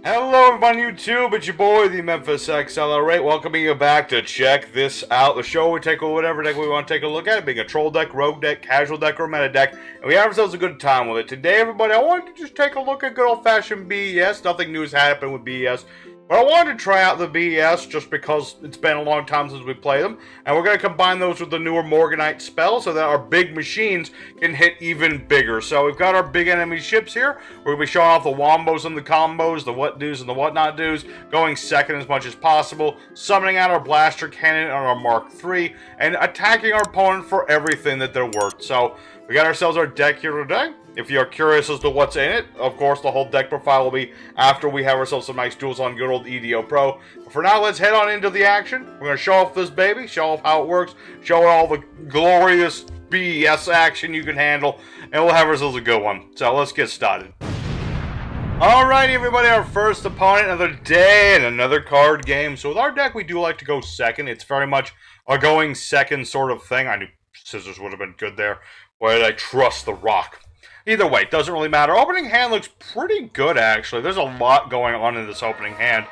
Hello everybody on YouTube, it's your boy, the Memphis XLR8, welcoming you back to check this out. The show we take whatever deck we want to take a look at, being a troll deck, rogue deck, casual deck, or meta deck, and we have ourselves a good time with it. Today everybody, I wanted to just take a look at good old-fashioned B.E.S. Nothing new has happened with B.E.S. But I wanted to try out the B.E.S. just because it's been a long time since we played them. And we're going to combine those with the newer Morganite spell so that our big machines can hit even bigger. So we've got our big enemy ships here. We're going to be showing off the wombos and the combos, the what do's and the what not do's, going second as much as possible, summoning out our blaster cannon on our Mark III, and attacking our opponent for everything that they're worth. So we got ourselves our deck here today. If you're curious as to what's in it, of course, the whole deck profile will be after we have ourselves some nice duels on good old yugioh Pro. But for now, let's head on into the action. We're going to show off this baby, show off how it works, show all the glorious B.E.S. action you can handle, and we'll have ourselves a good one. So let's get started. Alrighty, everybody, our first opponent of the day and another card game. So with our deck, we do like to go second. It's very much a going second sort of thing. I knew scissors would have been good there. Why did I trust the rock? Either way, it doesn't really matter. Opening hand looks pretty good, actually. There's a lot going on in this opening hand.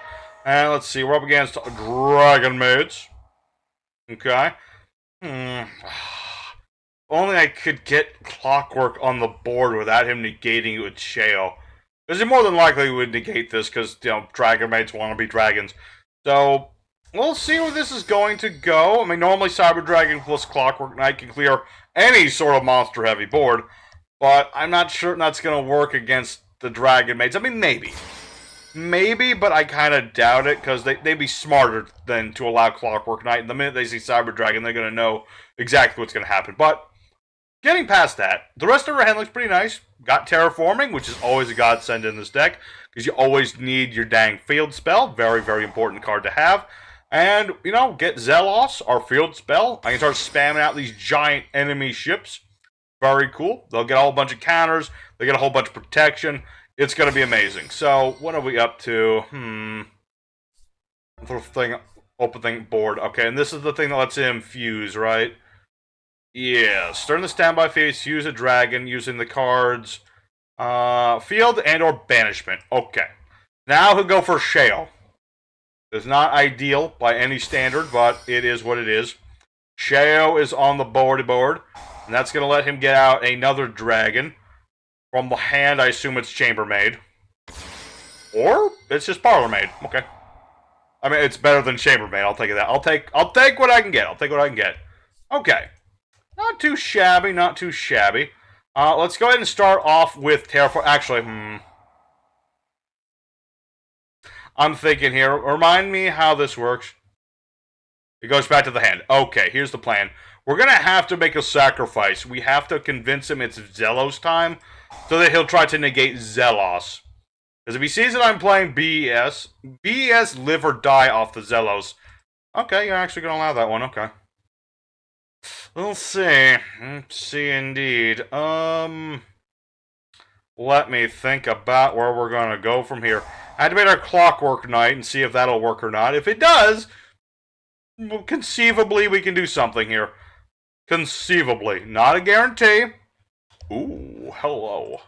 And let's see, we're up against Dragonmaids. Okay. Only I could get Clockwork on the board without him negating it with yugioh. Because he more than likely would negate this because, you know, Dragonmaids want to be dragons. So, we'll see where this is going to go. I mean, normally Cyber Dragon plus Clockwork Knight can clear any sort of monster-heavy board. But I'm not sure that's going to work against the Dragonmaids. I mean, maybe. Maybe, but I kind of doubt it, because they'd be smarter than to allow Clockwork Knight. And the minute they see Cyber Dragon, they're going to know exactly what's going to happen. But, getting past that, the rest of our hand looks pretty nice. Got Terraforming, which is always a godsend in this deck, because you always need your dang field spell. Very, very important card to have. And, you know, get Zelos, our field spell. I can start spamming out these giant enemy ships. Very cool. They'll get a whole bunch of counters. They get a whole bunch of protection. It's going to be amazing. So, what are we up to? Little thing, open thing, board. Okay, and this is the thing that lets him fuse, right? Yeah. During the standby phase, use a dragon using the cards field and or banishment. Okay. Now he'll go for yugioh. It's not ideal by any standard, but it is what it is. Yugioh is on the board. And that's going to let him get out another dragon. From the hand, I assume it's Chambermaid. Or, it's just Parlormaid. Okay. I mean, it's better than Chambermaid, I'll take that. I'll take what I can get. I'll take what I can get. Okay. Not too shabby, not too shabby. Let's go ahead and start off with Terraform. Actually, I'm thinking here. Remind me how this works. It goes back to the hand. Okay, here's the plan. We're going to have to make a sacrifice. We have to convince him it's Zelos time, so that he'll try to negate Zelos. Because if he sees that I'm playing B.E.S., B.E.S. live or die off the Zelos. Okay, you're actually going to allow that one. Okay. We'll see. Let's see indeed. Let me think about where we're going to go from here. Activate our Clockwork Knight and see if that'll work or not. If it does, well, conceivably we can do something here. Conceivably. Not a guarantee. Ooh, hello.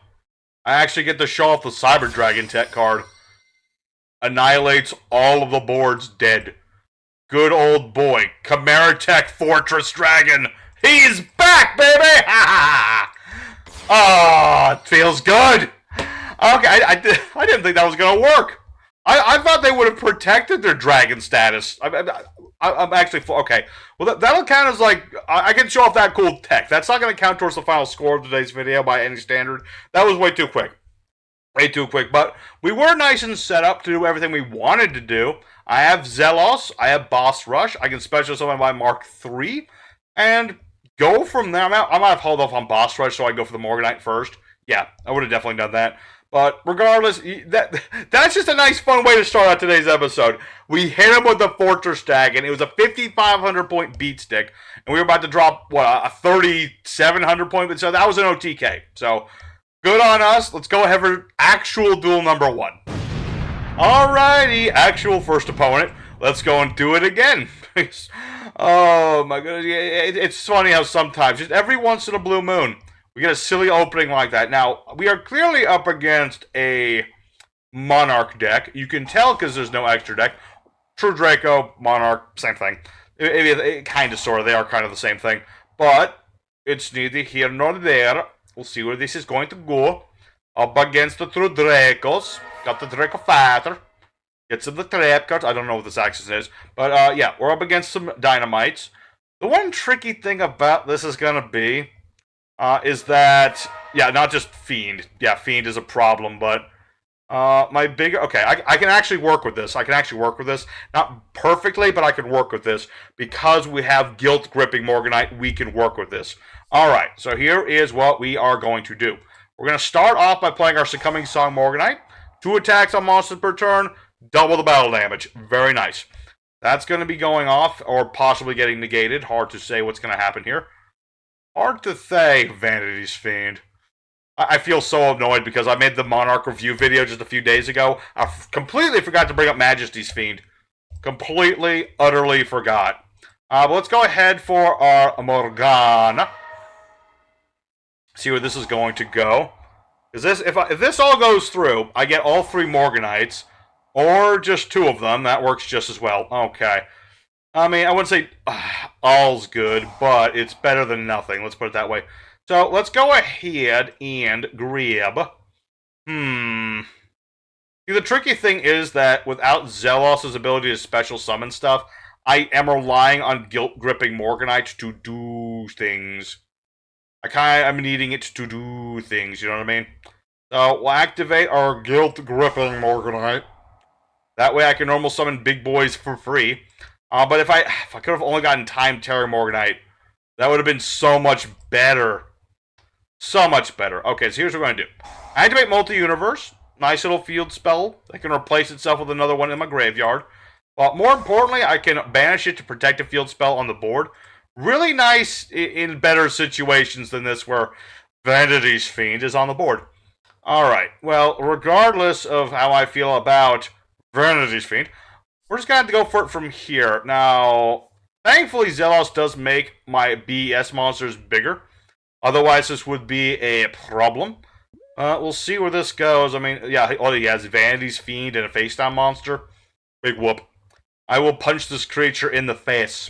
I actually get to show off the Cyber Dragon tech card. Annihilates all of the boards dead. Good old boy. Chimera Tech Fortress Dragon. He's back, baby! Oh, it feels good. Okay, I didn't think that was going to work. I thought they would have protected their dragon status. I'm actually... Okay. Well, that'll count as, like... I can show off that cool tech. That's not going to count towards the final score of today's video by any standard. That was way too quick. Way too quick. But we were nice and set up to do everything we wanted to do. I have Zelos. I have Boss Rush. I can special summon my Mark III. And go from there. I might have held off on Boss Rush so I go for the Morganite first. Yeah, I would have definitely done that. But regardless, that's just a nice, fun way to start out today's episode. We hit him with the Fortress Dragon. It was a 5,500 point beat stick, and we were about to drop what a 3,700 point. So that was an OTK. So good on us. Let's go ahead for actual duel number one. Alrighty, actual first opponent. Let's go and do it again. Oh my goodness, it's funny how sometimes, just every once in a blue moon, we get a silly opening like that. Now, we are clearly up against a Monarch deck. You can tell because there's no extra deck. True Draco, Monarch, same thing. It kind of, sort of, they are kind of the same thing. But it's neither here nor there. We'll see where this is going to go. Up against the True Dracos. Got the Draco Fighter. Get some of the trap cards. I don't know what this axis is. But yeah, we're up against some dynamites. The one tricky thing about this is going to be is that, yeah, not just Fiend. Yeah, Fiend is a problem, but my bigger... Okay, I can actually work with this. Not perfectly, but I can work with this. Because we have Guilt Gripping Morganite, we can work with this. Alright, so here is what we are going to do. We're going to start off by playing our Succumbing Song Morganite. 2 attacks on monsters per turn, double the battle damage. Very nice. That's going to be going off, or possibly getting negated. Hard to say what's going to happen here. Hard to say, Vanity's Fiend. I feel so annoyed because I made the Monarch review video just a few days ago. I completely forgot to bring up Majesty's Fiend. Completely, utterly forgot. But let's go ahead for our Morgana. See where this is going to go. Is this if this all goes through, I get all 3 Morganites, or just 2 of them. That works just as well. Okay. I mean, I wouldn't say all's good, but it's better than nothing. Let's put it that way. So let's go ahead and grab. See, the tricky thing is that without Zelos' ability to special summon stuff, I am relying on Guilt Gripping Morganite to do things. I'm needing it to do things, you know what I mean? So we'll activate our Guilt Gripping Morganite. That way I can normal summon big boys for free. But if I could have only gotten Time Terror Morganite, that would have been so much better. So much better. Okay, so here's what we're going to do. Activate Multi-Universe. Nice little field spell that can replace itself with another one in my graveyard. But more importantly, I can banish it to protect a field spell on the board. Really nice in better situations than this where Vanity's Fiend is on the board. Alright, well, regardless of how I feel about Vanity's Fiend, we're just going to have to go for it from here. Now, thankfully, Zelos does make my B.E.S monsters bigger. Otherwise, this would be a problem. We'll see where this goes. I mean, yeah, all he has is Vanity's Fiend and a face-down monster. Big whoop. I will punch this creature in the face.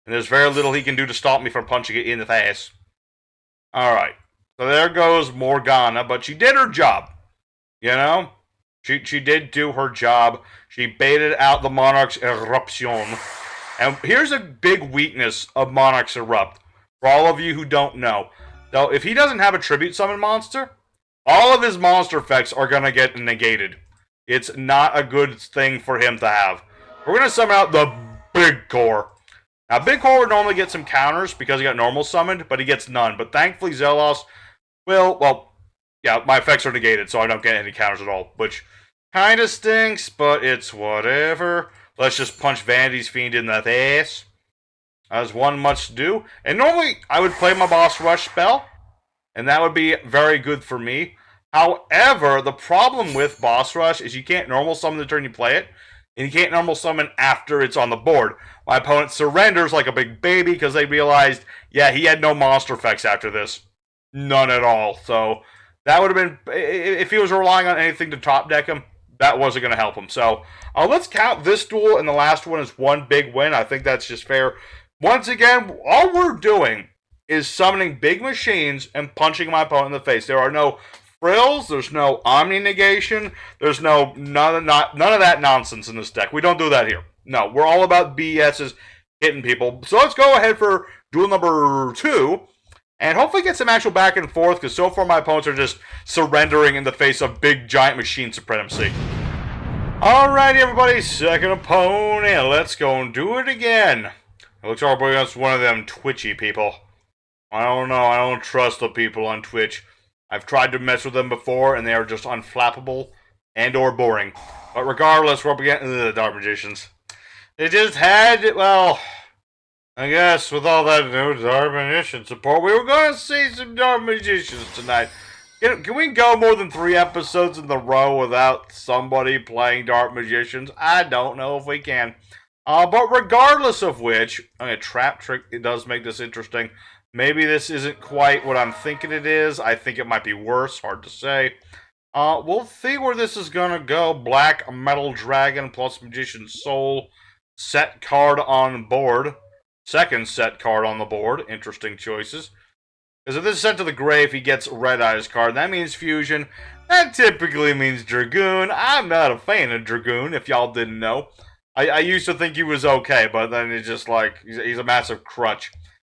And there's very little he can do to stop me from punching it in the face. Alright. So there goes Morgana, but she did her job. You know? She did do her job. She baited out the Monarch's Eruption. And here's a big weakness of Monarch's Erupt. For all of you who don't know. Though, if he doesn't have a Tribute Summon monster, all of his monster effects are going to get negated. It's not a good thing for him to have. We're going to summon out the Big Core. Now, Big Core would normally get some counters because he got normal summoned, but he gets none. But thankfully, Zelos will, well, yeah, my effects are negated, so I don't get any counters at all. Which kind of stinks, but it's whatever. Let's just punch Vanity's Fiend in the face, as one must do. And normally, I would play my Boss Rush spell, and that would be very good for me. However, the problem with Boss Rush is you can't normal summon the turn you play it, and you can't normal summon after it's on the board. My opponent surrenders like a big baby because they realized, yeah, he had no monster effects after this. None at all. So that would have been, if he was relying on anything to top deck him, that wasn't going to help him. So let's count this duel and the last one as one big win. I think that's just fair. Once again, all we're doing is summoning big machines and punching my opponent in the face. There are no frills, there's no Omni negation, there's none of that nonsense in this deck. We don't do that here. No, we're all about BS's hitting people. So let's go ahead for duel number 2, and hopefully get some actual back and forth, because so far my opponents are just surrendering in the face of big giant machine supremacy. Alrighty everybody, second opponent, let's go and do it again. It looks like we're against one of them twitchy people. I don't know, I don't trust the people on Twitch. I've tried to mess with them before, and they are just unflappable and or boring. But regardless, we're up against the Dark Magicians. They just had, well, I guess with all that new Dark Magician support, we were going to see some Dark Magicians tonight. Can we go more than 3 episodes in the row without somebody playing Dark Magicians? I don't know if we can. But regardless of which, a trap trick, it does make this interesting. Maybe this isn't quite what I'm thinking it is. I think it might be worse. Hard to say. We'll see where this is gonna go. Black Metal Dragon plus Magician's Soul. Set card on board. Second set card on the board. Interesting choices. Because if this is sent to the grave, he gets Red Eyes card. That means fusion. That typically means Dragoon. I'm not a fan of Dragoon, if y'all didn't know. I used to think he was okay, but then it's just like, he's a massive crutch.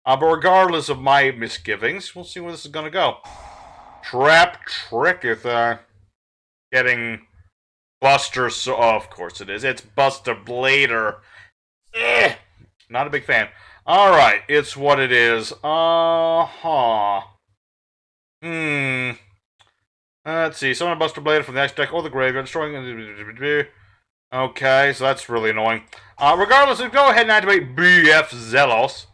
But regardless of my misgivings, we'll see where this is going to go. Trap Trick is getting Buster, so of course it is. It's Buster Blader. Not a big fan. Alright, it's what it is. Let's see. Summon a Buster Blader from the next deck or the graveyard, destroying. Okay, so that's really annoying. Regardless, let's go ahead and activate B.E.S. Zelos.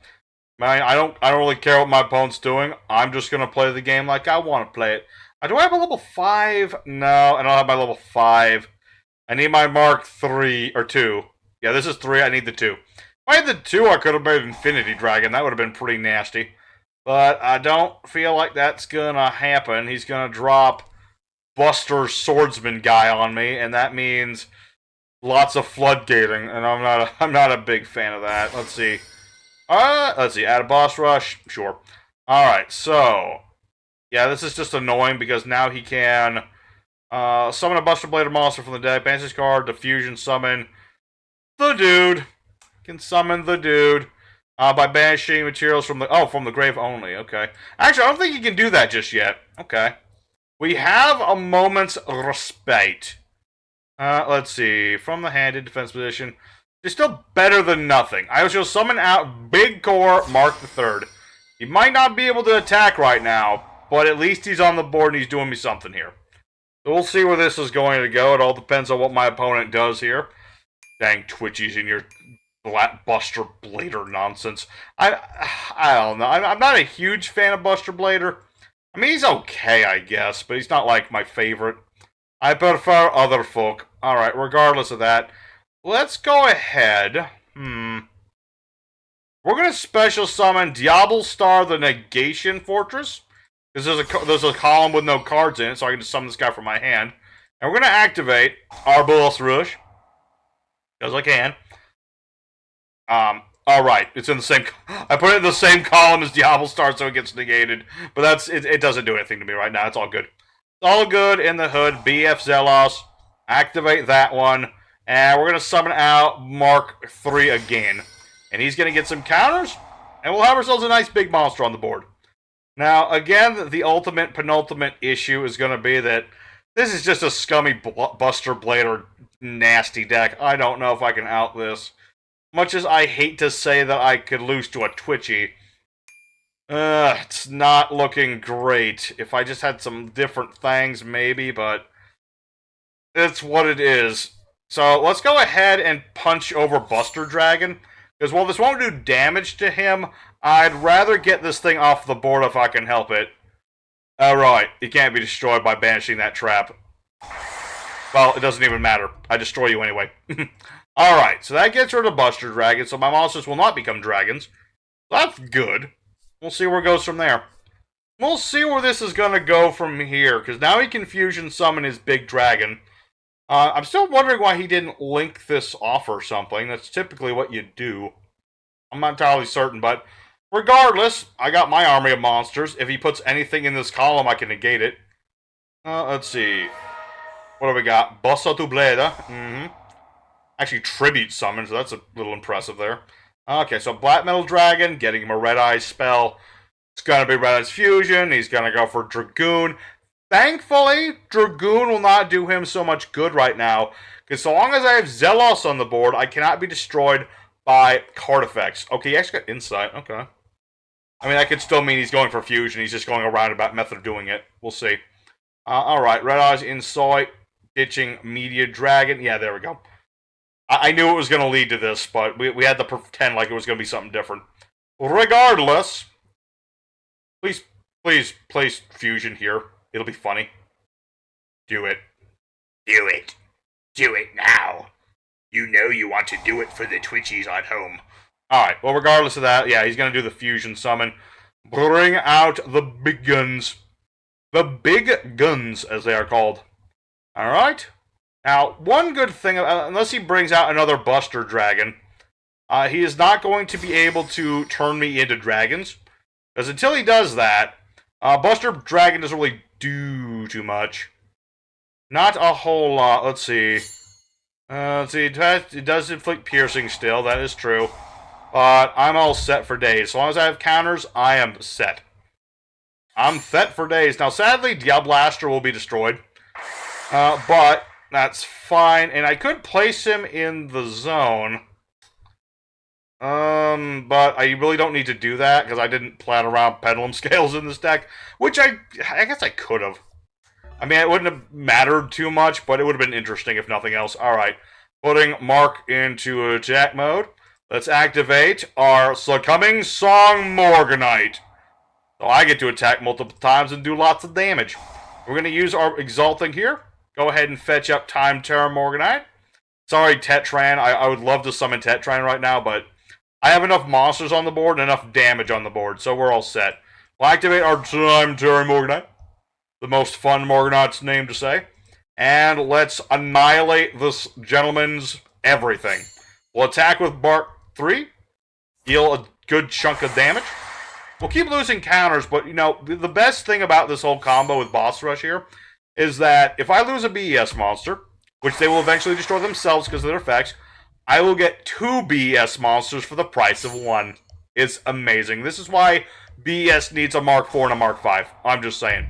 Man, I don't really care what my opponent's doing. I'm just gonna play the game like I want to play it. Do I have a level 5? No, I don't have my level 5. I need my Mark 3 or 2. Yeah, this is 3. I need the 2. If I had the 2, I could have made Infinity Dragon. That would have been pretty nasty. But I don't feel like that's gonna happen. He's gonna drop Buster Swordsman guy on me, and that means lots of floodgating, and I'm not a big fan of that. Let's see. Add a boss rush. Sure. Alright, so yeah, this is just annoying because now he can summon a Buster Blader monster from the deck, banish his card, diffusion summon the dude. Can summon the dude by banishing materials from the grave only. Okay. Actually, I don't think he can do that just yet. Okay. We have a moment's respite. Let's see. From the hand in defense position. It's still better than nothing. I shall summon out Big Core Mark III. He might not be able to attack right now, but at least he's on the board and he's doing me something here. So we'll see where this is going to go. It all depends on what my opponent does here. Dang Twitchies and your Buster Blader nonsense. I don't know. I'm not a huge fan of Buster Blader. I mean, he's okay, I guess, but he's not like my favorite. I prefer other folk. Alright, regardless of that, let's go ahead. We're going to special summon Diablo Star the Negation Fortress. Because there's a column with no cards in it, so I can just summon this guy from my hand. And we're going to activate our Boss Rush. Because I can. Alright, it's in the same... I put it in the same column as Diablo Star so it gets negated. But it doesn't do anything to me right now. It's all good. It's all good in the hood. B.F. Zelos. Activate that one. And we're going to summon out Mark III again. And he's going to get some counters. And we'll have ourselves a nice big monster on the board. Now, again, the ultimate, penultimate issue is going to be that this is just a scummy Buster Blader nasty deck. I don't know if I can out this. Much as I hate to say that I could lose to a Twitchy, it's not looking great. If I just had some different things, maybe, but it's what it is. So, let's go ahead and punch over Buster Dragon. Because while this won't do damage to him, I'd rather get this thing off the board if I can help it. Alright, it can't be destroyed by banishing that trap. Well, it doesn't even matter. I destroy you anyway. Alright, so that gets rid of Buster Dragon, so my monsters will not become dragons. That's good. We'll see where it goes from there. We'll see where this is going to go from here, because now he can fusion summon his big dragon. I'm still wondering why he didn't link this off or something. That's typically what you do. I'm not entirely certain, but regardless, I got my army of monsters. If he puts anything in this column, I can negate it. Let's see. What do we got? Buster Blader. Actually, tribute summon, so that's a little impressive there. Okay, so Black Metal Dragon, getting him a Red Eyes spell. It's going to be Red Eyes Fusion. He's going to go for Dragoon. Thankfully, Dragoon will not do him so much good right now. Because so long as I have Zelos on the board, I cannot be destroyed by card effects. Okay, he actually got Insight. Okay. I mean, that could still mean he's going for Fusion. He's just going a roundabout method of doing it. We'll see. Alright, Red Eyes Insight. Ditching Media Dragon. Yeah, there we go. I knew it was going to lead to this, but we had to pretend like it was going to be something different. Regardless, please place Fusion here. It'll be funny. Do it. Do it. Do it now. You know you want to do it for the Twitchies at home. Alright, well, regardless of that, yeah, he's going to do the Fusion Summon. Bring out the big guns. The big guns, as they are called. Alright. Now, one good thing, unless he brings out another Buster Dragon, he is not going to be able to turn me into dragons. Because until he does that, Buster Dragon doesn't really do too much. Not a whole lot. Let's see. It does inflict piercing still, that is true. But I'm all set for days. As long as I have counters, I am set. I'm set for days. Now, sadly, Diablaster will be destroyed. But that's fine. And I could place him in the zone. But I really don't need to do that, because I didn't plan around Pendulum Scales in this deck. Which I guess I could have. I mean, it wouldn't have mattered too much, but it would have been interesting if nothing else. Alright. Putting Mark into attack mode. Let's activate our Succumbing Song Morganite. So I get to attack multiple times and do lots of damage. We're going to use our Exalting here. Go ahead and fetch up Time Terror Morganite. Sorry, Tetran. I would love to summon Tetran right now, but I have enough monsters on the board and enough damage on the board, so we're all set. We'll activate our Time Terror Morganite. The most fun Morganite's name to say. And let's annihilate this gentleman's everything. We'll attack with Bark 3. Deal a good chunk of damage. We'll keep losing counters, but, you know, the best thing about this whole combo with Boss Rush here is that if I lose a B.E.S monster, which they will eventually destroy themselves because of their effects, I will get 2 B.E.S monsters for the price of 1. It's amazing. This is why B.E.S needs a Mark 4 and a Mark 5. I'm just saying.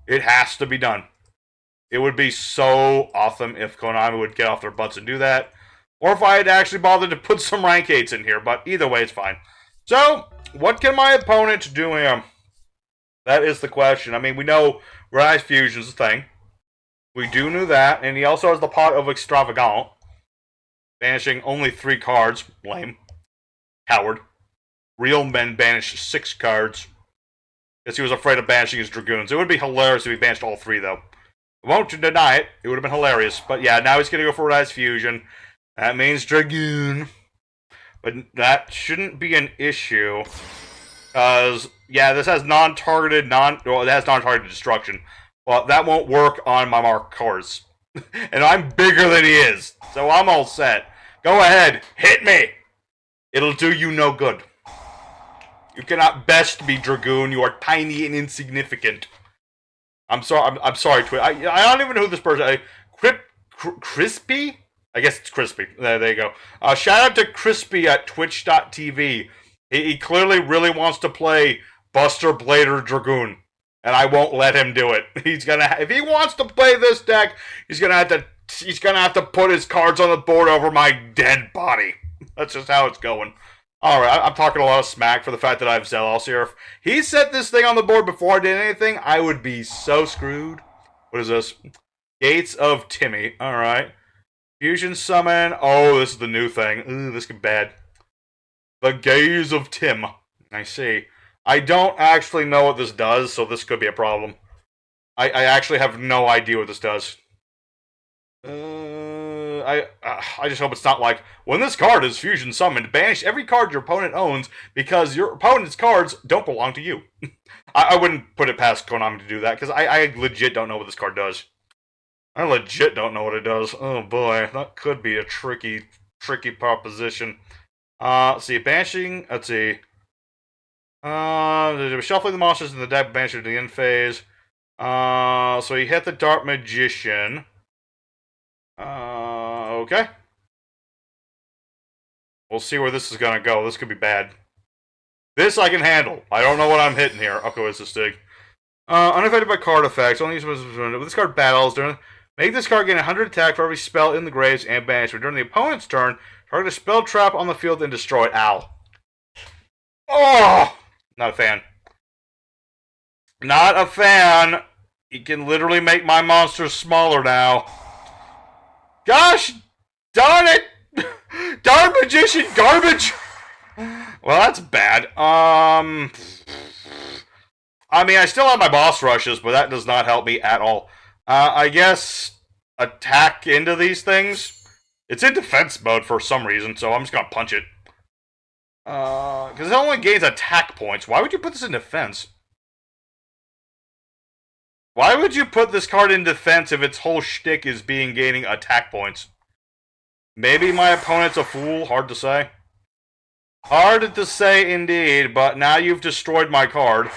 It has to be done. It would be so awesome if Konami would get off their butts and do that. Or if I had actually bothered to put some rank 8s in here, but either way, it's fine. So, what can my opponent do him? That is the question. I mean, we know Rise Fusion's a thing. We do know that, and he also has the Pot of Extravagant. Banishing only 3 cards. Lame. Coward. Real men banish 6 cards. Because he was afraid of banishing his Dragoons. It would be hilarious if he banished all 3, though. I won't deny it. It would have been hilarious. But yeah, now he's going to go for Rise Fusion. That means Dragoon. But that shouldn't be an issue. Because, yeah, this has non-targeted, well, it has non-targeted destruction. Well, that won't work on my Mark cards. And I'm bigger than he is. So I'm all set. Go ahead. Hit me. It'll do you no good. You cannot best be Dragoon. You are tiny and insignificant. I'm sorry. I'm sorry, Twitch. I don't even know who this person. Crispy? I guess it's Crispy. There you go. Shout out to Crispy at Twitch.tv. He clearly really wants to play Buster Blader Dragoon, and I won't let him do it. He's gonna, if he wants to play this deck, he's gonna have to put his cards on the board over my dead body. That's just how it's going. Alright, I'm talking a lot of smack for the fact that I have Zelos here. If he set this thing on the board before I did anything, I would be so screwed. What is this? Gates of Timmy. Alright. Fusion Summon. Oh, this is the new thing. Ooh, this could be bad. The Gaze of Tim. I see. I don't actually know what this does, so this could be a problem. I actually have no idea what this does. I just hope it's not like, when this card is fusion summoned, banish every card your opponent owns because your opponent's cards don't belong to you. I wouldn't put it past Konami to do that, because I legit don't know what this card does. I legit don't know what it does. Oh boy, that could be a tricky proposition. Let's see, banishing, let's see. Shuffling the monsters in the deck, banishing to the end phase. So he hit the Dark Magician. Okay. We'll see where this is gonna go. This could be bad. This I can handle. I don't know what I'm hitting here. Okay, what's this thing? Unaffected by card effects. Only use when this card battles. Make this card gain 100 attack for every spell in the graves and banishment. During the opponent's turn, target a spell trap on the field and destroy it. Ow. Oh! Not a fan. Not a fan. He can literally make my monsters smaller now. Gosh darn it! Darn Magician garbage! Well, that's bad. I mean, I still have my boss rushes, but that does not help me at all. I guess attack into these things. It's in defense mode for some reason, so I'm just gonna punch it. Because it only gains attack points. Why would you put this in defense? Why would you put this card in defense if its whole shtick is gaining attack points? Maybe my opponent's a fool, hard to say. Hard to say indeed, but now you've destroyed my card.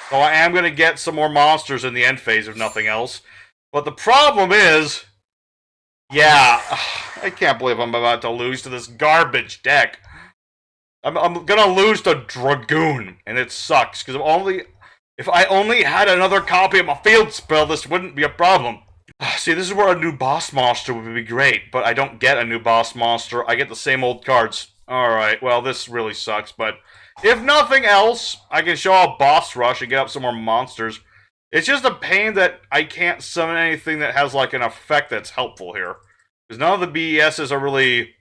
So I am going to get some more monsters in the end phase, if nothing else. But the problem is... Yeah, I can't believe I'm about to lose to this garbage deck. I'm going to lose to Dragoon, and it sucks, because if I only had another copy of my field spell, this wouldn't be a problem. See, this is where a new boss monster would be great, but I don't get a new boss monster. I get the same old cards. Alright, well, this really sucks, but if nothing else, I can show a boss rush and get up some more monsters. It's just a pain that I can't summon anything that has, like, an effect that's helpful here. Because none of the B.E.S's are really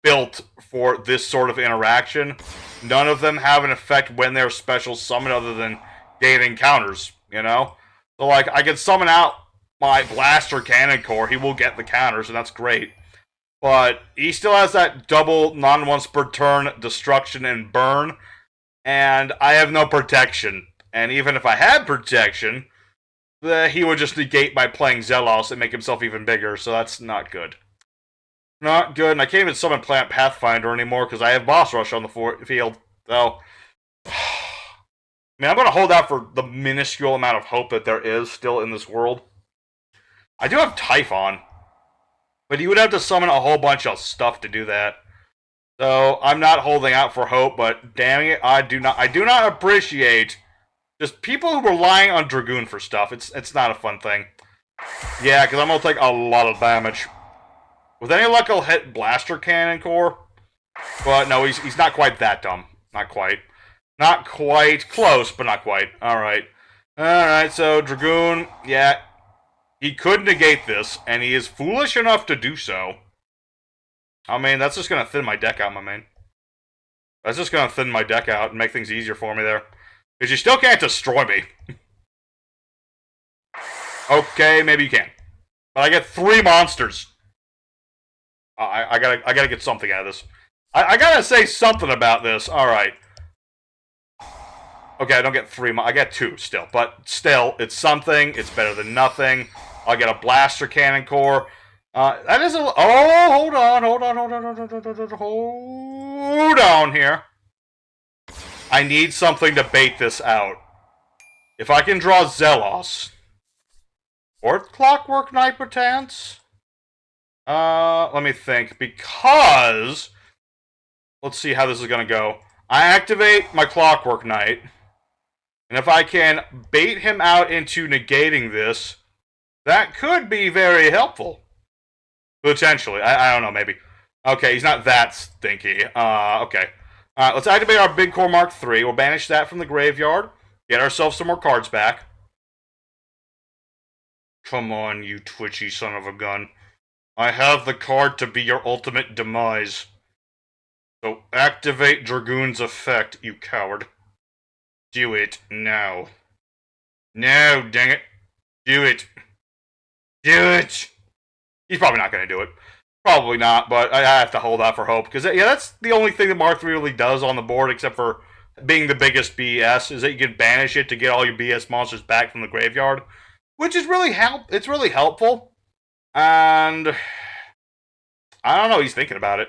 built for this sort of interaction. None of them have an effect when they're special summoned other than gaining counters, you know? So, like, I can summon out my Blaster Cannon Core, he will get the counters, and that's great. But he still has that double non-once per turn destruction and burn, and I have no protection. And even if I had protection, he would just negate by playing Zelos and make himself even bigger, so that's not good. Not good, and I can't even summon Planet Pathfinder anymore because I have Boss Rush on the field, so... I mean, I'm going to hold out for the minuscule amount of hope that there is still in this world. I do have Typhon, but you would have to summon a whole bunch of stuff to do that. So I'm not holding out for hope, but damn it, I do not appreciate just people who are relying on Dragoon for stuff. It's not a fun thing. Yeah, because I'm gonna take a lot of damage. With any luck, I'll hit Blaster Cannon Core, but no, he's not quite that dumb. Not quite. Not quite. Close, but not quite. All right. So Dragoon, yeah. He could negate this, and he is foolish enough to do so. I mean, that's just going to thin my deck out, my man. That's just going to thin my deck out and make things easier for me there. Because you still can't destroy me. Okay, maybe you can. But I get 3 monsters. I gotta get something out of this. I gotta say something about this. Alright. Okay, I don't get 3, I get 2 still. But still, it's something. It's better than nothing. I'll get a Blaster Cannon Core. That is a... Oh, hold on here. I need something to bait this out. If I can draw Zelos. Or Clockwork Knight, perchance? Let me think. Because... Let's see how this is going to go. I activate my Clockwork Knight. And if I can bait him out into negating this... That could be very helpful. Potentially. I don't know, maybe. Okay, he's not that stinky. Okay. Alright, let's activate our Big Core Mark III. We'll banish that from the graveyard. Get ourselves some more cards back. Come on, you twitchy son of a gun. I have the card to be your ultimate demise. So activate Dragoon's effect, you coward. Do it now. No, dang it. Do it. Do it! He's probably not going to do it. Probably not, but I have to hold out for hope. Because, yeah, that's the only thing that Mark III really does on the board, except for being the biggest B.E.S, is that you can banish it to get all your B.E.S monsters back from the graveyard. Which is really it's really helpful. And... I don't know, he's thinking about it.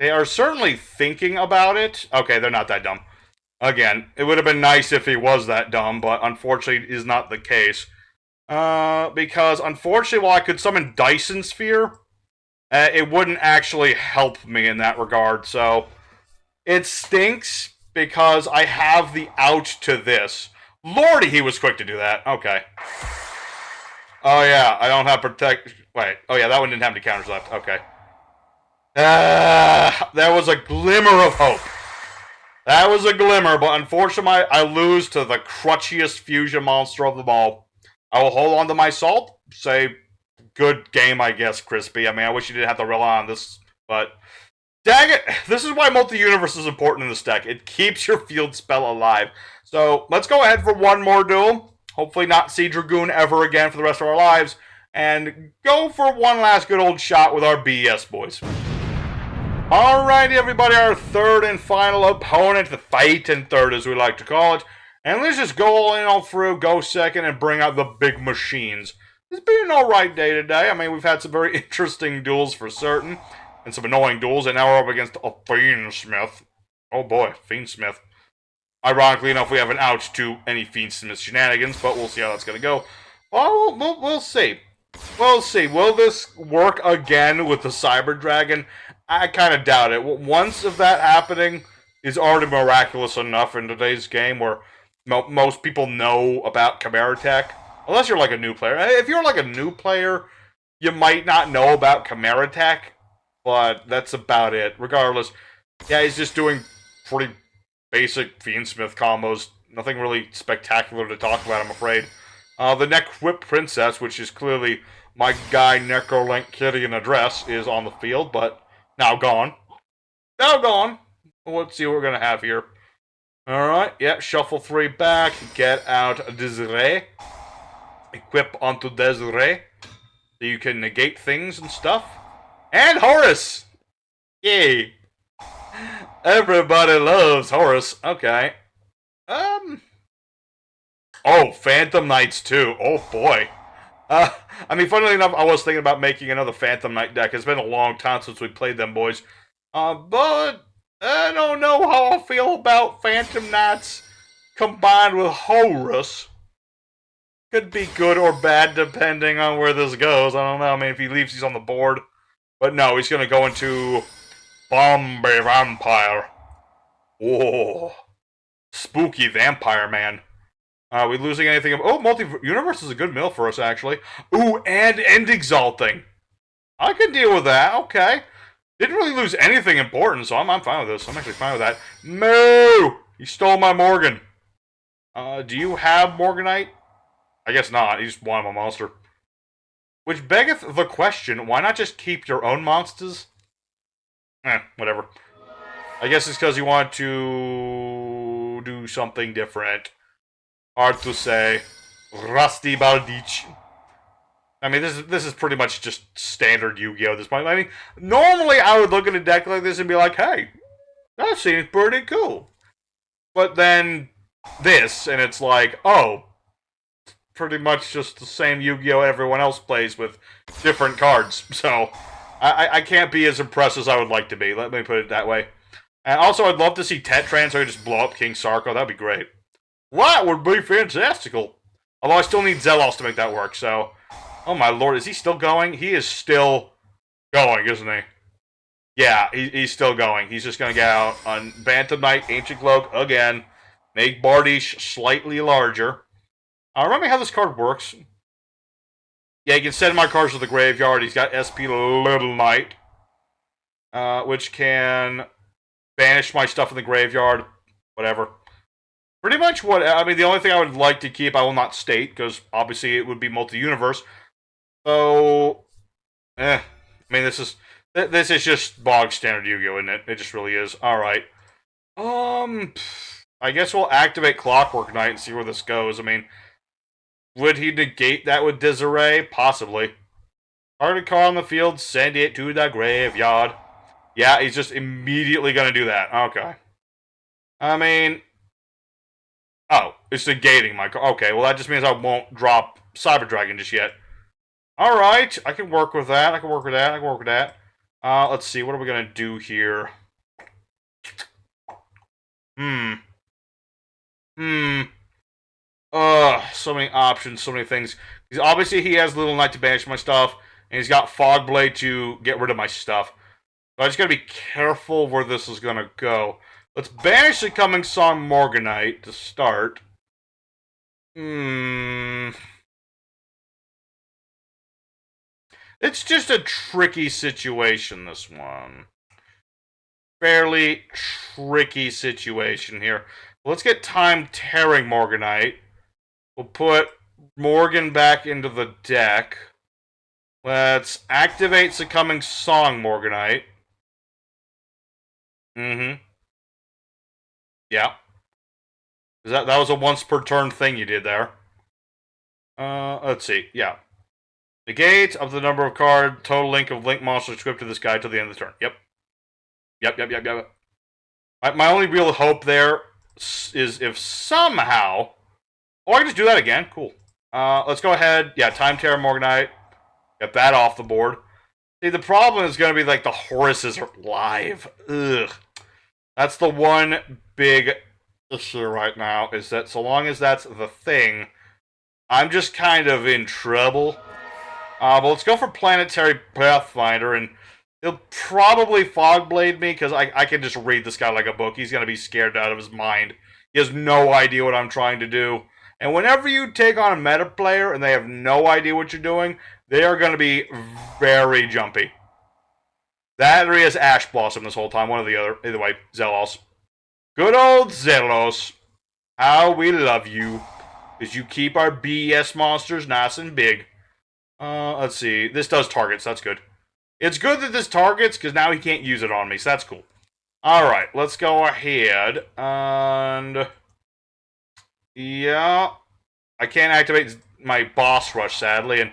They are certainly thinking about it. Okay, they're not that dumb. Again, it would have been nice if he was that dumb, but unfortunately it is not the case. Because unfortunately, while I could summon Dyson Sphere, it wouldn't actually help me in that regard, so it stinks because I have the out to this. Lordy, he was quick to do that. Okay. Oh yeah, I don't have protect... Wait, oh yeah, that one didn't have any counters left. Okay. There was a glimmer of hope. That was a glimmer, but unfortunately, I lose to the crutchiest fusion monster of them all. I will hold on to my salt. Say, good game, I guess, Crispy. I mean, I wish you didn't have to rely on this, but... Dang it! This is why multi-universe is important in this deck. It keeps your field spell alive. So, let's go ahead for one more duel. Hopefully not see Dragoon ever again for the rest of our lives. And go for one last good old shot with our B.E.S boys. Alrighty, everybody, our third and final opponent, the fight and third, as we like to call it. And let's just go all in, all through, go second, and bring out the big machines. It's been an alright day today. I mean, we've had some very interesting duels for certain, and some annoying duels, and now we're up against a Fiendsmith. Oh boy, Fiendsmith. Ironically enough, we haven't out to any Fiendsmith shenanigans, but we'll see how that's going to go. Well, we'll see. We'll see. Will this work again with the Cyber Dragon? I kind of doubt it. Once of that happening is already miraculous enough in today's game where most people know about Chimera Tech. Unless you're like a new player. If you're like a new player, you might not know about Chimera Tech, but that's about it. Regardless, yeah, he's just doing pretty basic Fiendsmith combos. Nothing really spectacular to talk about, I'm afraid. The Neck Whip Princess, which is clearly my guy Necrolink Kitty in a dress, is on the field, but now gone. Now gone. Let's see what we're going to have here. Alright, yep, shuffle 3 back, get out Desiree. Equip onto Desiree. So you can negate things and stuff. And Horus! Yay! Everybody loves Horus. Okay. Oh, Phantom Knights too. Oh boy. I mean, funnily enough, I was thinking about making another Phantom Knight deck. It's been a long time since we played them, boys. But I don't know how I feel about Phantom Knights combined with Horus. Could be good or bad depending on where this goes. I don't know. I mean, if he leaves, he's on the board. But no, he's going to go into Bombay Vampire. Oh, spooky vampire man. Are we losing anything? Oh, multi-universe is a good mill for us, actually. Ooh, and End Exalting. I can deal with that. Okay. Didn't really lose anything important, so I'm fine with this. I'm actually fine with that. Moo! He stole my Morgan. Do you have Morganite? I guess not. He just wanted my monster. Which beggeth the question, why not just keep your own monsters? Whatever. I guess it's because you want to do something different. Hard to say. Rusty Baldich. I mean, this is pretty much just standard Yu-Gi-Oh! At this point. I mean, normally I would look at a deck like this and be like, hey, that seems pretty cool. But then this, and it's like, oh, pretty much just the same Yu-Gi-Oh! Everyone else plays with different cards. So, I can't be as impressed as I would like to be. Let me put it that way. And also, I'd love to see Tetran so I just blow up King Sarko. That'd be great. That would be fantastical. Although I still need Zelos to make that work, so... Oh my lord, is he still going? He is still going, isn't he? Yeah, he's still going. He's just gonna get out on Phantom Knight, Ancient Cloak, again. Make Bardiche slightly larger. Remind me how this card works. Yeah, he can send my cards to the graveyard. He's got SP Little Knight. Which can banish my stuff in the graveyard. Whatever. Pretty much what... I mean, the only thing I would like to keep, I will not state, because obviously it would be multi-universe. So... I mean, this is just bog standard Yu-Gi-Oh, isn't it? It just really is. Alright. I guess we'll activate Clockwork Knight and see where this goes. I mean, would he negate that with Desiree? Possibly. Target card on the field, send it to the graveyard. Yeah, he's just immediately going to do that. Okay. I mean... Oh, it's negating my card. Okay, well that just means I won't drop Cyber Dragon just yet. Alright, I can work with that. I can work with that. I can work with that. Let's see, what are we going to do here? So many options, so many things. Obviously, he has Little Knight to banish my stuff, and he's got Fogblade to get rid of my stuff. So I just gotta be careful where this is gonna go. Let's banish the Coming Song Morganite to start. It's just a tricky situation, this one. Fairly tricky situation here. Let's get Time Tearing Morganite. We'll put Morgan back into the deck. Let's activate Succumbing Song Morganite. Yeah. That was a once per turn thing you did there. Let's see. Yeah. Negate up to the number of card total link of link monsters equipped to this guy till the end of the turn. Yep. My only real hope there is if somehow... Oh, I can just do that again. Cool. Let's go ahead. Yeah, Time Terror Morganite. Get that off the board. See, the problem is going to be, like, the Horuses are live. Ugh. That's the one big issue right now, is that so long as that's the thing, I'm just kind of in trouble. But let's go for Planetary Pathfinder, and he'll probably Fogblade me, because I can just read this guy like a book. He's going to be scared out of his mind. He has no idea what I'm trying to do. And whenever you take on a meta player and they have no idea what you're doing, they are going to be very jumpy. That or he has Ash Blossom this whole time, one or the other. Either way, Zelos. Good old Zelos. How we love you. Because you keep our B.E.S. monsters nice and big. Let's see. This does targets. That's good. It's good that this targets, because now he can't use it on me, so that's cool. Alright, let's go ahead. And... yeah. I can't activate my boss rush, sadly. And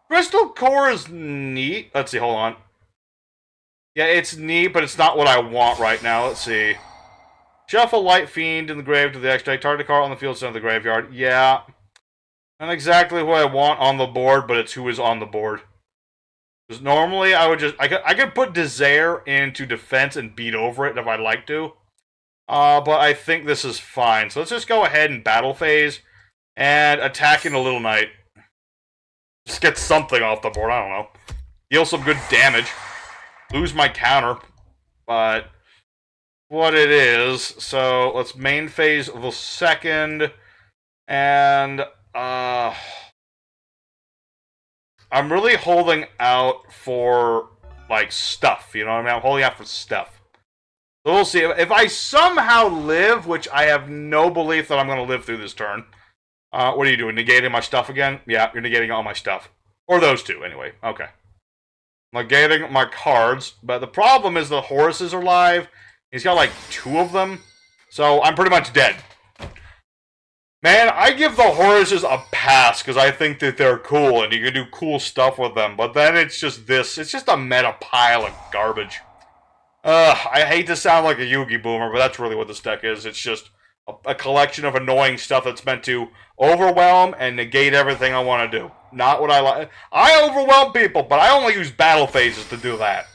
Crystal Core is neat. Let's see, hold on. Yeah, it's neat, but it's not what I want right now. Let's see. Shuffle Light Fiend in the grave to the extract. Target card on the field center of the graveyard. Yeah. Not exactly what I want on the board, but it's who is on the board. Because normally I would just... I could put Desire into defense and beat over it if I'd like to. But I think this is fine. So let's just go ahead and battle phase. And attack in a Little Knight. Just get something off the board, I don't know. Deal some good damage. Lose my counter. But what it is. So let's main phase the second. And I'm really holding out for like stuff, you know what I mean? I'm holding out for stuff. So we'll see. If I somehow live, which I have no belief that I'm going to live through this turn. What are you doing? Negating my stuff again? Yeah, you're negating all my stuff. Or those two, anyway. Okay. Negating my cards. But the problem is the Horuses are live. He's got like 2 of them. So I'm pretty much dead. Man, I give the Horuses a pass because I think that they're cool and you can do cool stuff with them. But then it's just this. It's just a meta pile of garbage. I hate to sound like a Yugi boomer, but that's really what this deck is. It's just a collection of annoying stuff that's meant to overwhelm and negate everything I want to do. Not what I like. I overwhelm people, but I only use battle phases to do that.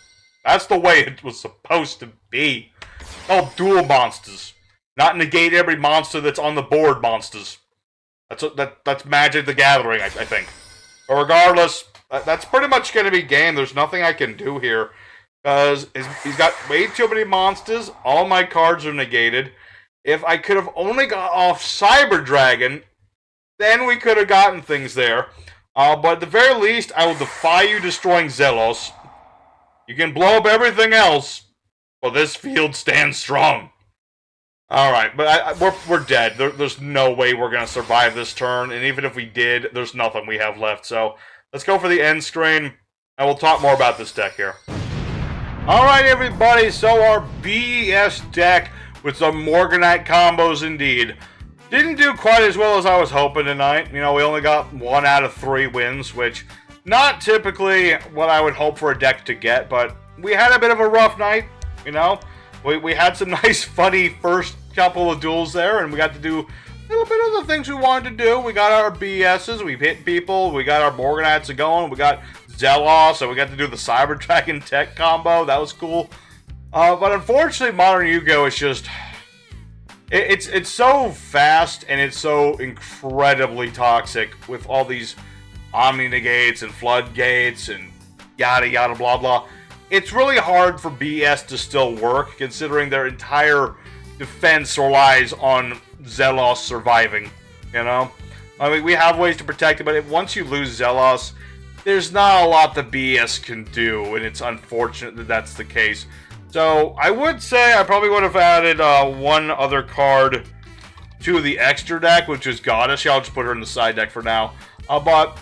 That's the way it was supposed to be. It's called duel monsters. Not negate every monster that's on the board monsters. That's Magic the Gathering, I think. But regardless, that's pretty much going to be game. There's nothing I can do here. Because he's got way too many monsters. All my cards are negated. If I could have only got off Cyber Dragon, then we could have gotten things there. But at the very least, I will defy you destroying Zelos. You can blow up everything else, but this field stands strong. Alright, but we're dead. There's no way we're going to survive this turn, and even if we did, there's nothing we have left. So, let's go for the end screen, and we'll talk more about this deck here. Alright everybody, so our B.E.S. deck with some Morganite combos indeed. Didn't do quite as well as I was hoping tonight. You know, we only got 1 out of 3 wins, which not typically what I would hope for a deck to get, but we had a bit of a rough night, you know. We had some nice, funny first couple of duels there, and we got to do a little bit of the things we wanted to do. We got our B.E.S's, we've hit people, we got our Morganites going, we got Zelos, so we got to do the Cyber Dragon tech combo. That was cool. But unfortunately, Modern Yu-Gi-Oh! Is just... It's so fast, and it's so incredibly toxic with all these Omni-Negates and Floodgates and yada yada blah blah. It's really hard for B.E.S. to still work, considering their entire defense relies on Zelos surviving, you know? I mean, we have ways to protect it, but once you lose Zelos, there's not a lot that B.E.S. can do, and it's unfortunate that that's the case. So, I would say I probably would have added one other card to the extra deck, which is Goddess. Yeah, I'll just put her in the side deck for now. But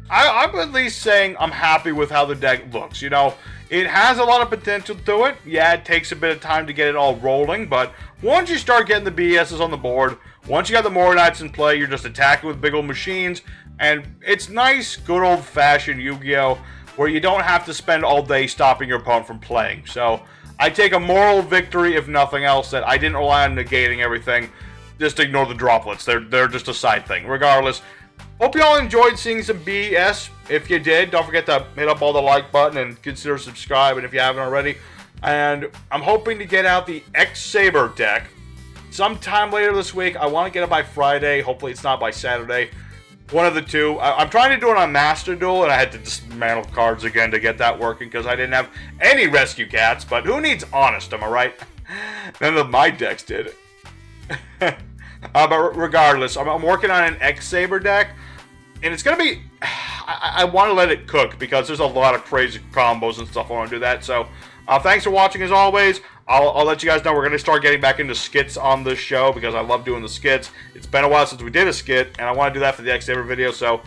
I'm at least saying I'm happy with how the deck looks. You know, it has a lot of potential to it. Yeah, it takes a bit of time to get it all rolling, but once you start getting the B.E.S's on the board, once you got the Morganites in play, you're just attacking with big old machines, and it's nice, good old-fashioned Yu-Gi-Oh! Where you don't have to spend all day stopping your opponent from playing. So, I take a moral victory, if nothing else, that I didn't rely on negating everything. just ignore the droplets. They're just a side thing. Regardless, hope you all enjoyed seeing some B.E.S. If you did, don't forget to hit up all the like button and consider subscribing if you haven't already. And I'm hoping to get out the X-Saber deck sometime later this week. I want to get it by Friday. Hopefully it's not by Saturday. One of the two. I'm trying to do it on Master Duel, and I had to dismantle cards again to get that working because I didn't have any rescue cats. But who needs honest, am I right? None of my decks did it. But regardless, I'm working on an X-Saber deck, and it's going to be... I want to let it cook because there's a lot of crazy combos and stuff I want to do that. So, thanks for watching as always. I'll let you guys know we're going to start getting back into skits on this show because I love doing the skits. It's been a while since we did a skit, and I want to do that for the X-Saber video. So,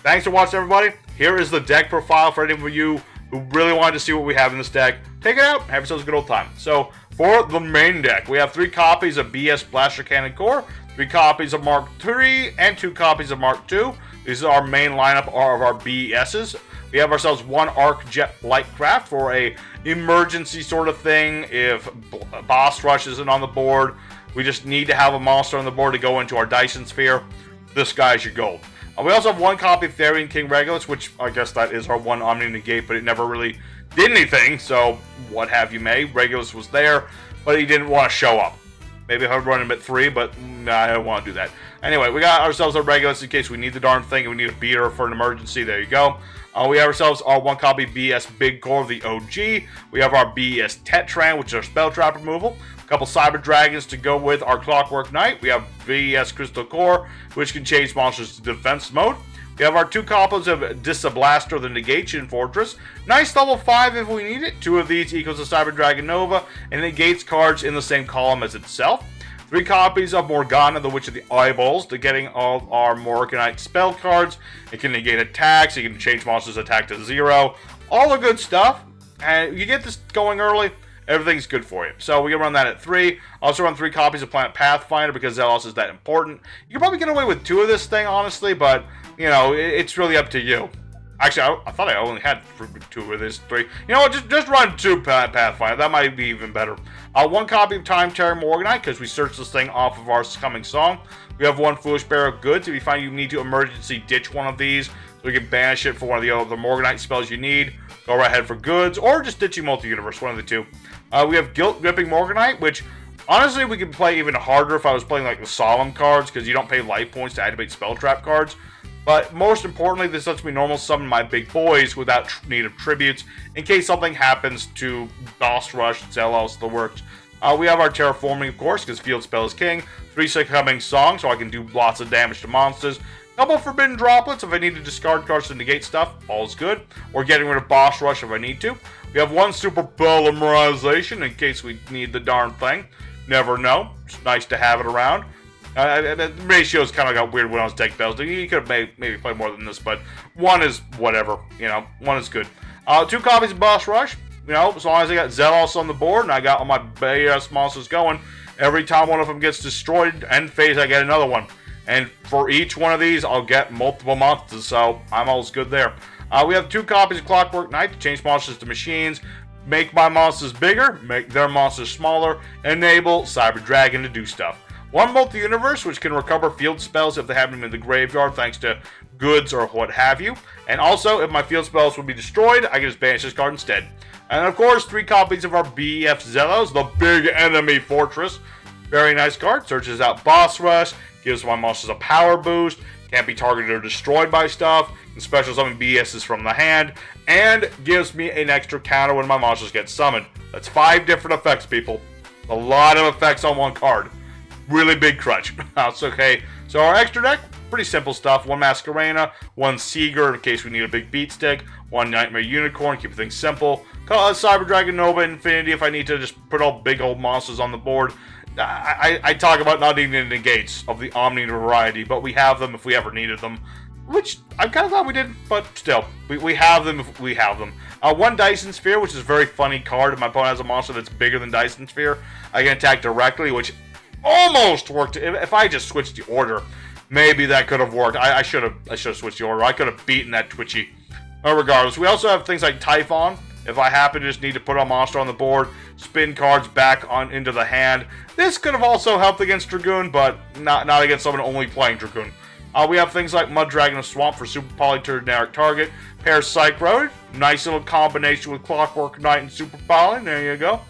thanks for watching, everybody. Here is the deck profile for any of you who really wanted to see what we have in this deck. Take it out, have yourselves a good old time. So, for the main deck, we have 3 copies of B.E.S. Blaster Cannon Core, 3 copies of Mark III, and 2 copies of Mark II. These are our main lineup of our B.E.S's. We have ourselves 1 Arc Jet Lightcraft for a emergency sort of thing. If Boss Rush isn't on the board, we just need to have a monster on the board to go into our Dyson Sphere. This guy's your gold. We also have 1 copy of Therian King Regulus, which I guess that is our 1 Omni Negate, but it never really did anything, so what have you may. Regulus was there, but he didn't want to show up. Maybe I would run him at 3, but nah, I don't want to do that. Anyway, we got ourselves a Regulus in case we need the darn thing and we need a beater for an emergency. There you go. We have ourselves our 1 copy B.E.S. Big Core, the OG. We have our B.E.S. Tetran, which is our spell trap removal. A couple Cyber Dragons to go with our Clockwork Knight. We have B.E.S. Crystal Core, which can change monsters to defense mode. We have our 2 copies of Disablaster, the Negation Fortress. Nice level 5 if we need it. 2 of these equals a Cyber Dragon Nova and negates cards in the same column as itself. 3 copies of Morgana, the Witch of the Eyeballs, to getting all our Morganite spell cards. It can negate attacks, it can change monsters' attack to 0. All the good stuff. And you get this going early, everything's good for you. So we're going to run that at 3. Also run 3 copies of Planet Pathfinder because Zelos is that important. You can probably get away with 2 of this thing, honestly, but, you know, it's really up to you. Actually, I thought I only had 2 of this, 3. You know what, just run 2 Pathfinder. That might be even better. 1 copy of Time Terror Morganite, because we searched this thing off of our coming song. We have 1 Foolish Bearer of Goods. If you find you need to emergency ditch one of these, so we can banish it for one of the other Morganite spells you need, go right ahead for Goods, or just ditching Multi-Universe, one of the 2. We have Guilt Gripping Morganite, which, honestly, we could play even harder if I was playing, like, the Solemn cards, because you don't pay life points to activate Spell Trap cards. But most importantly, this lets me normal summon my big boys without need of tributes in case something happens to Boss Rush, Zelos, the works. We have our Terraforming, of course, because Field Spell is king. 3 Succumbing Song, so I can do lots of damage to monsters. Couple Forbidden Droplets if I need to discard cards to negate stuff, all's good. Or getting rid of Boss Rush if I need to. We have 1 Super Polymerization in case we need the darn thing. Never know. It's nice to have it around. The ratios kind of got weird when I was deck bells. You could have maybe played more than this, but 1 is whatever. You know, 1 is good. 2 copies of Boss Rush. You know, as long as I got Zelos on the board and I got all my B.E.S. monsters going, every time one of them gets destroyed, end phase, I get another one. And for each one of these, I'll get multiple monsters, so I'm always good there. We have 2 copies of Clockwork Knight to change monsters to machines, make my monsters bigger, make their monsters smaller, enable Cyber Dragon to do stuff. 1 Multi-Universe, which can recover field spells if they have them in the graveyard thanks to Goods or what have you. And also, if my field spells would be destroyed, I can just banish this card instead. And of course, 3 copies of our B.E.F. Zelos, the Big Enemy Fortress. Very nice card. Searches out Boss Rush, gives my monsters a power boost, can't be targeted or destroyed by stuff, can special summon B.E.S's from the hand, and gives me an extra counter when my monsters get summoned. That's 5 different effects, people. A lot of effects on 1 card. Really big crutch. That's okay. So our extra deck, pretty simple stuff. 1 Masquerena, 1 Seeger in case we need a big beat stick, 1 Nightmare Unicorn, keep things simple. Call it Cyber Dragon Nova Infinity if I need to just put all big old monsters on the board. I talk about not needing the negates of the Omni variety, but we have them if we ever needed them. Which I kind of thought we didn't, but still, we have them if we have them. 1 Dyson Sphere, which is a very funny card. If my opponent has a monster that's bigger than Dyson Sphere, I can attack directly, which almost worked. If I just switched the order, maybe that could have worked. I should have switched the order. I could have beaten that Twitchy. Regardless, we also have things like Typhon. If I happen to just need to put a monster on the board, spin cards back on into the hand. This could have also helped against Dragoon, but not against someone only playing Dragoon. We have things like Mud Dragon of Swamp for Super Poly generic target. Parasite Road, nice little combination with Clockwork Knight and Super Poly. There you go.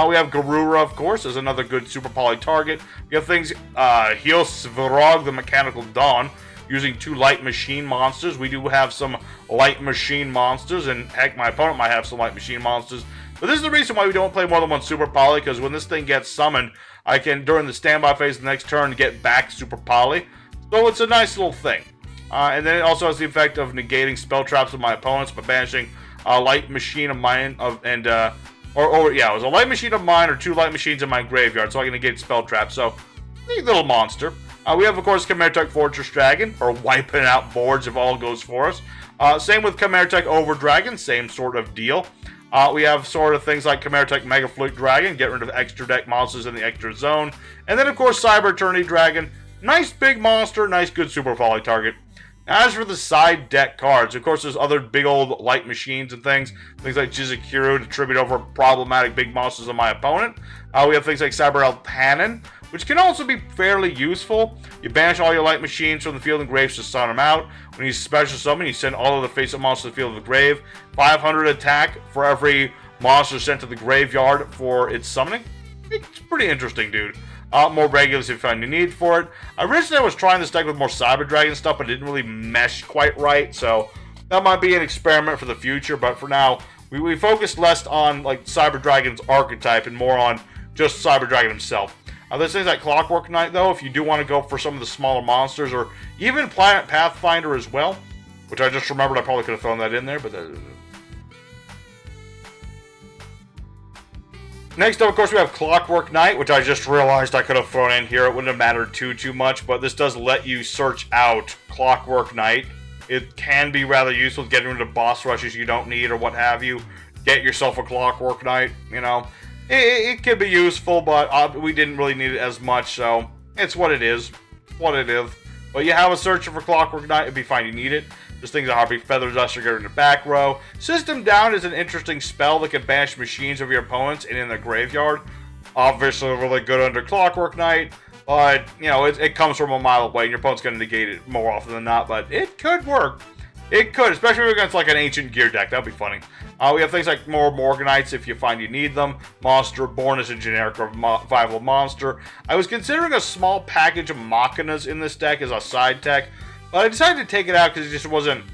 We have Garura, of course, as another good Super Poly target. We have things, Heal Svarog, the Mechanical Dawn, using 2 light machine monsters. We do have some light machine monsters, and heck, my opponent might have some light machine monsters. But this is the reason why we don't play more than one Super Poly, because when this thing gets summoned, I can, during the standby phase of the next turn, get back Super Poly. So it's a nice little thing. And then it also has the effect of negating spell traps of my opponents by banishing a light machine of mine it was a light machine of mine or 2 light machines in my graveyard, so I can negate spell traps. So, neat little monster. We have, of course, Chimera Tech Fortress Dragon, or wiping out boards if all goes for us. Same with Chimera Tech Over Dragon, same sort of deal. We have sort of things like Chimera Tech Mega Flute Dragon, get rid of extra deck monsters in the extra zone. And then, of course, Cyber Eternity Dragon. Nice big monster, nice good Super Poly target. As for the side deck cards, of course, there's other big old light machines and things like Jizakuru to tribute over problematic big monsters of my opponent. We have things like Cyber Elpanin, which can also be fairly useful. You banish all your light machines from the field and graves to stun them out. When you special summon, you send all of the face-up monsters to the field of the grave. 500 attack for every monster sent to the graveyard for its summoning. It's pretty interesting, dude. More regulars if you find a need for it. Originally, I was trying this deck with more Cyber Dragon stuff, but it didn't really mesh quite right, so that might be an experiment for the future, but for now, we focused less on like Cyber Dragon's archetype and more on just Cyber Dragon himself. There's things like Clockwork Knight, though, if you do want to go for some of the smaller monsters, or even Planet Pathfinder as well, which I just remembered I probably could have thrown that in there, but... Next up, of course, we have Clockwork Knight, which I just realized I could have thrown in here. It wouldn't have mattered too much, but this does let you search out Clockwork Knight. It can be rather useful getting rid of boss rushes you don't need or what have you. Get yourself a Clockwork Knight, you know. It could be useful, but we didn't really need it as much, so it's what it is. What it is. But you have a searcher for Clockwork Knight, it'd be fine, you need it. There's things like Harpy Feather Duster, get in the back row. System Down is an interesting spell that can banish machines of your opponents and in their graveyard. Obviously really good under Clockwork Knight, but, you know, it comes from a mile away and your opponent's going to negate it more often than not, but it could work. It could, especially against like an Ancient Gear deck, that'd be funny. We have things like more Morganites if you find you need them. Monster Born as a generic revival monster. I was considering a small package of Machinas in this deck as a side tech, but I decided to take it out because it just wasn't,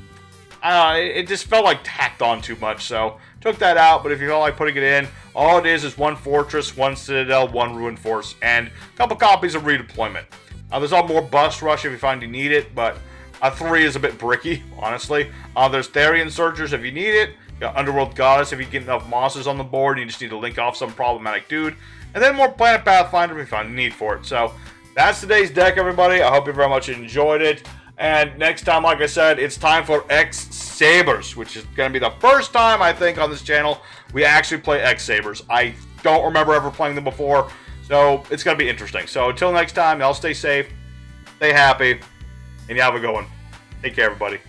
it just felt like tacked on too much, so took that out. But if you felt like putting it in, all it is 1 Fortress, 1 Citadel, 1 Ruin Force, and a couple copies of Redeployment. There's all more Bust Rush if you find you need it, but a 3 is a bit bricky, honestly. There's Therian Searchers if you need it. You got Underworld Goddess if you get enough monsters on the board and you just need to link off some problematic dude. And then more Planet Pathfinder if you find a need for it. So that's today's deck, everybody. I hope you very much enjoyed it. And next time, like I said, it's time for X Sabers, which is going to be the first time, I think, on this channel we actually play X Sabers. I don't remember ever playing them before, so it's going to be interesting. So until next time, y'all stay safe, stay happy, and you have a good one. Take care, everybody.